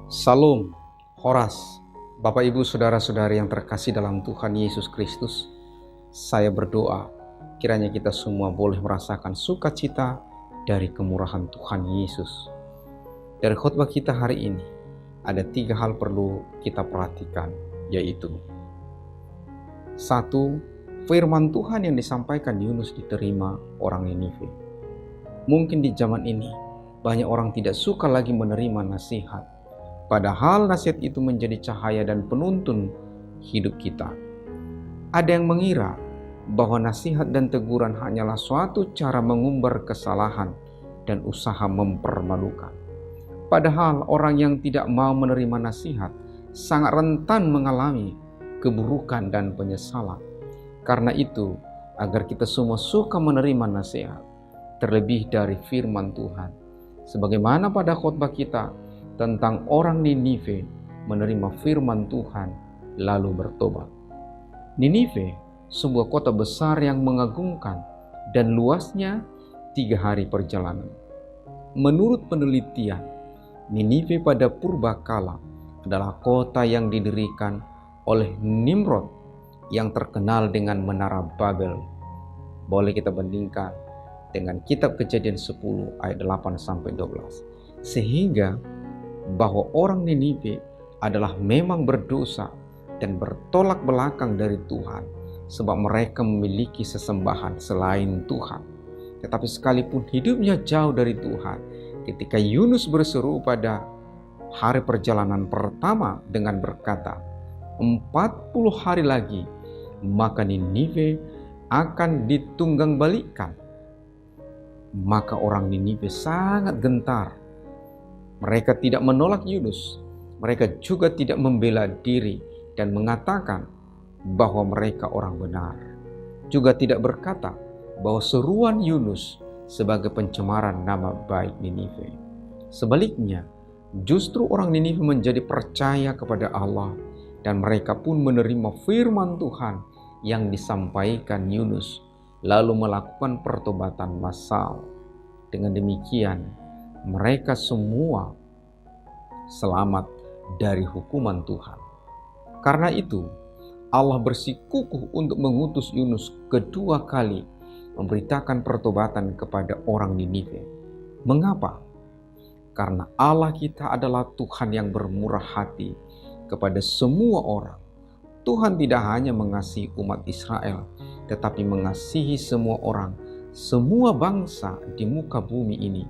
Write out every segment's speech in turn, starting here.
Salam, Horas, Bapak Ibu Saudara-saudari yang terkasih dalam Tuhan Yesus Kristus. Saya berdoa, kiranya kita semua boleh merasakan sukacita dari kemurahan Tuhan Yesus. Dari khotbah kita hari ini, ada 3 hal perlu kita perhatikan, yaitu 1. Firman Tuhan yang disampaikan Yunus diterima orang Ninive. Mungkin di zaman ini, banyak orang tidak suka lagi menerima nasihat. Padahal nasihat itu menjadi cahaya dan penuntun hidup kita. Ada yang mengira bahwa nasihat dan teguran hanyalah suatu cara mengumbar kesalahan dan usaha mempermalukan. Padahal orang yang tidak mau menerima nasihat sangat rentan mengalami keburukan dan penyesalan. Karena itu, agar kita semua suka menerima nasihat, terlebih dari firman Tuhan. Sebagaimana pada khotbah kita tentang orang Ninive menerima firman Tuhan lalu bertobat. Ninive, sebuah kota besar yang mengagumkan dan luasnya 3 hari perjalanan. Menurut penelitian, Ninive pada purbakala adalah kota yang didirikan oleh Nimrod yang terkenal dengan Menara Babel. Boleh kita bandingkan dengan kitab Kejadian 10 ayat 8-12. Sehingga bahwa orang Ninive adalah memang berdosa dan bertolak belakang dari Tuhan, sebab mereka memiliki sesembahan selain Tuhan. Tetapi sekalipun hidupnya jauh dari Tuhan, ketika Yunus berseru pada hari perjalanan pertama dengan berkata, 40 hari lagi, maka Ninive akan ditunggangbalikan. Maka orang Ninive sangat gentar. Mereka tidak menolak Yunus. Mereka juga tidak membela diri dan mengatakan bahwa mereka orang benar. Juga tidak berkata bahwa seruan Yunus sebagai pencemaran nama baik Ninive. Sebaliknya, justru orang Ninive menjadi percaya kepada Allah dan mereka pun menerima firman Tuhan yang disampaikan Yunus, lalu melakukan pertobatan massal. Dengan demikian, mereka semua selamat dari hukuman Tuhan. Karena itu, Allah bersikukuh untuk mengutus Yunus kedua kali memberitakan pertobatan kepada orang Ninive. Mengapa? Karena Allah kita adalah Tuhan yang bermurah hati kepada semua orang. Tuhan tidak hanya mengasihi umat Israel, tetapi mengasihi semua orang, semua bangsa di muka bumi ini.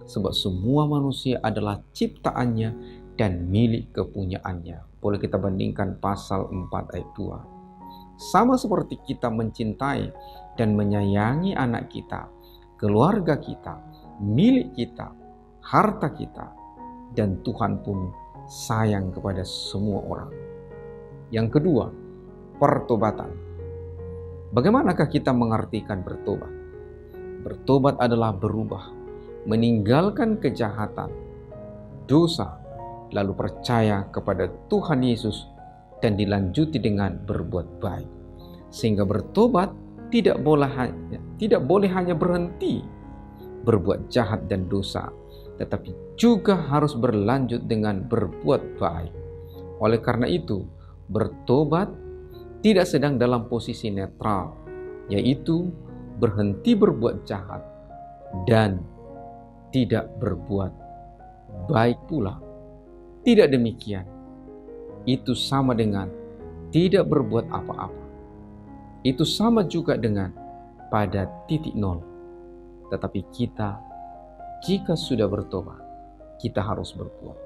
Sebab semua manusia adalah ciptaannya dan milik kepunyaannya. Boleh kita bandingkan pasal 4 ayat 2. Sama seperti kita mencintai dan menyayangi anak kita, keluarga kita, milik kita, harta kita, dan Tuhan pun sayang kepada semua orang. Yang kedua, pertobatan. Bagaimanakah kita mengartikan bertobat? Bertobat adalah berubah, meninggalkan kejahatan, dosa, lalu percaya kepada Tuhan Yesus dan dilanjuti dengan berbuat baik. Sehingga bertobat tidak boleh hanya berhenti berbuat jahat dan dosa, tetapi juga harus berlanjut dengan berbuat baik. Oleh karena itu, bertobat tidak sedang dalam posisi netral, yaitu berhenti berbuat jahat dan tidak berbuat baik pula. Tidak demikian. Itu sama dengan tidak berbuat apa-apa. Itu sama juga dengan pada titik nol. Tetapi kita, jika sudah bertobat, kita harus berbuat.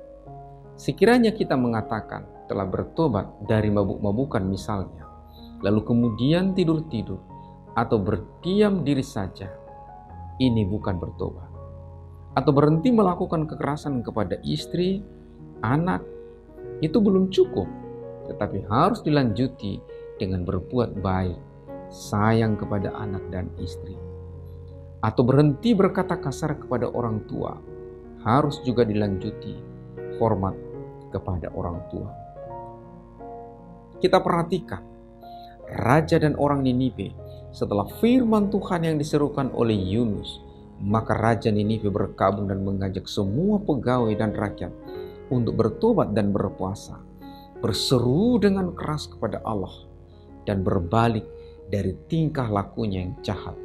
Sekiranya kita mengatakan telah bertobat dari mabuk-mabukan misalnya, lalu kemudian tidur-tidur atau berdiam diri saja, ini bukan bertobat. Atau berhenti melakukan kekerasan kepada istri, anak, itu belum cukup, tetapi harus dilanjuti dengan berbuat baik, sayang kepada anak dan istri. Atau berhenti berkata kasar kepada orang tua, harus juga dilanjuti hormat kepada orang tua. Kita perhatikan, raja dan orang Ninive setelah firman Tuhan yang diserukan oleh Yunus, maka raja Ninive berkabung dan mengajak semua pegawai dan rakyat untuk bertobat dan berpuasa, berseru dengan keras kepada Allah, dan berbalik dari tingkah lakunya yang jahat.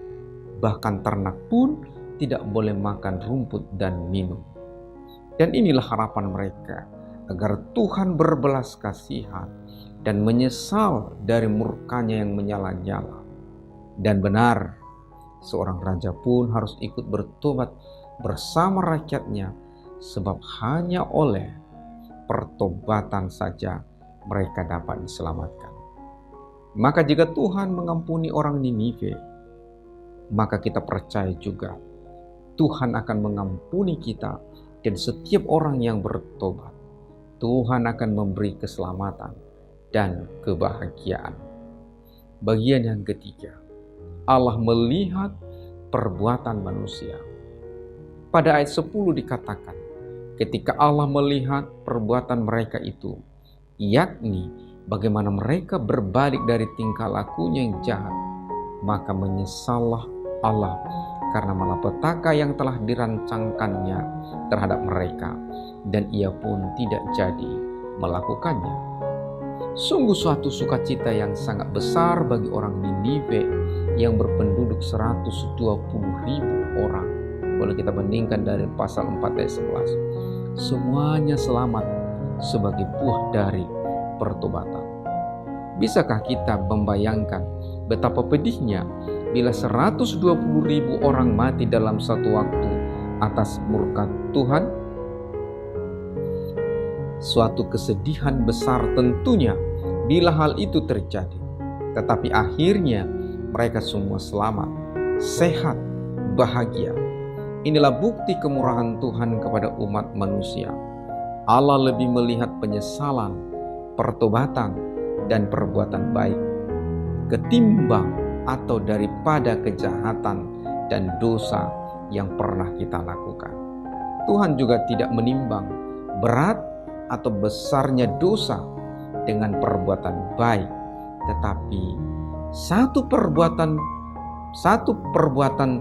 Bahkan ternak pun tidak boleh makan rumput dan minum. Dan inilah harapan mereka, agar Tuhan berbelas kasihan dan menyesal dari murkanya yang menyala-nyala. Dan benar, seorang raja pun harus ikut bertobat bersama rakyatnya, sebab hanya oleh pertobatan saja mereka dapat diselamatkan. Maka jika Tuhan mengampuni orang Ninive, maka kita percaya juga Tuhan akan mengampuni kita dan setiap orang yang bertobat. Tuhan akan memberi keselamatan dan kebahagiaan. Bagian yang ketiga, Allah melihat perbuatan manusia. Pada ayat 10 dikatakan, ketika Allah melihat perbuatan mereka itu, yakni bagaimana mereka berbalik dari tingkah lakunya yang jahat, maka menyesallah Allah karena malapetaka yang telah dirancangkannya terhadap mereka, dan ia pun tidak jadi melakukannya. Sungguh suatu sukacita yang sangat besar bagi orang Ninive yang berpenduduk 120.000 orang. Kalau kita bandingkan dari pasal 4 ayat 11, semuanya selamat sebagai buah dari pertobatan. Bisakah kita membayangkan betapa pedihnya bila 120.000 orang mati dalam satu waktu atas murka Tuhan? Suatu kesedihan besar tentunya bila hal itu terjadi. Tetapi akhirnya mereka semua selamat, sehat, bahagia. Inilah bukti kemurahan Tuhan kepada umat manusia. Allah lebih melihat penyesalan, pertobatan, dan perbuatan baik ketimbang atau daripada kejahatan dan dosa yang pernah kita lakukan. Tuhan juga tidak menimbang berat atau besarnya dosa dengan perbuatan baik, tetapi satu perbuatan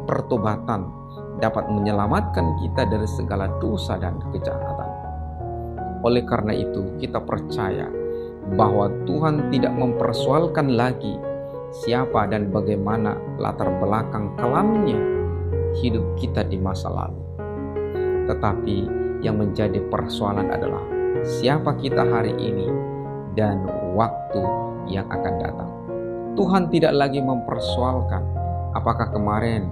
pertobatan dapat menyelamatkan kita dari segala dosa dan kejahatan. Oleh karena itu, kita percaya bahwa Tuhan tidak mempersoalkan lagi siapa dan bagaimana latar belakang kelamnya hidup kita di masa lalu. Tetapi yang menjadi persoalan adalah siapa kita hari ini dan waktu yang akan datang. Tuhan tidak lagi mempersoalkan apakah kemarin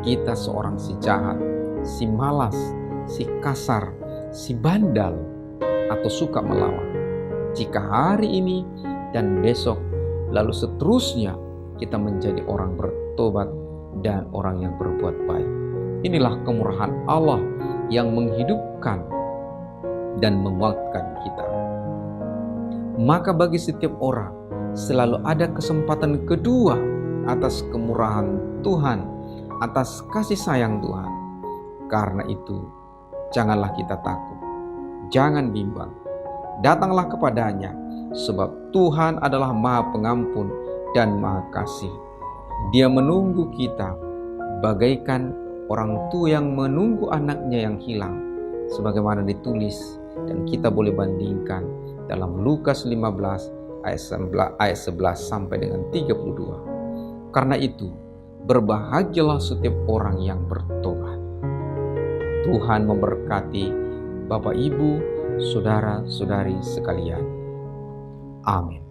kita seorang si jahat, si malas, si kasar, si bandal, atau suka melawan. Jika hari ini dan besok lalu seterusnya kita menjadi orang bertobat dan orang yang berbuat baik. Inilah kemurahan Allah yang menghidupkan dan menguatkan kita. Maka bagi setiap orang selalu ada kesempatan kedua atas kemurahan Tuhan, atas kasih sayang Tuhan. Karena itu, janganlah kita takut, jangan bimbang. Datanglah kepadanya, sebab Tuhan adalah Maha Pengampun dan Maha Kasih. Dia menunggu kita bagaikan orang tua yang menunggu anaknya yang hilang, sebagaimana ditulis dan kita boleh bandingkan dalam Lukas 15 ayat 11 sampai dengan 32. Karena itu, berbahagialah setiap orang yang bertobat. Tuhan memberkati Bapak, Ibu, saudara-saudari sekalian. Amin.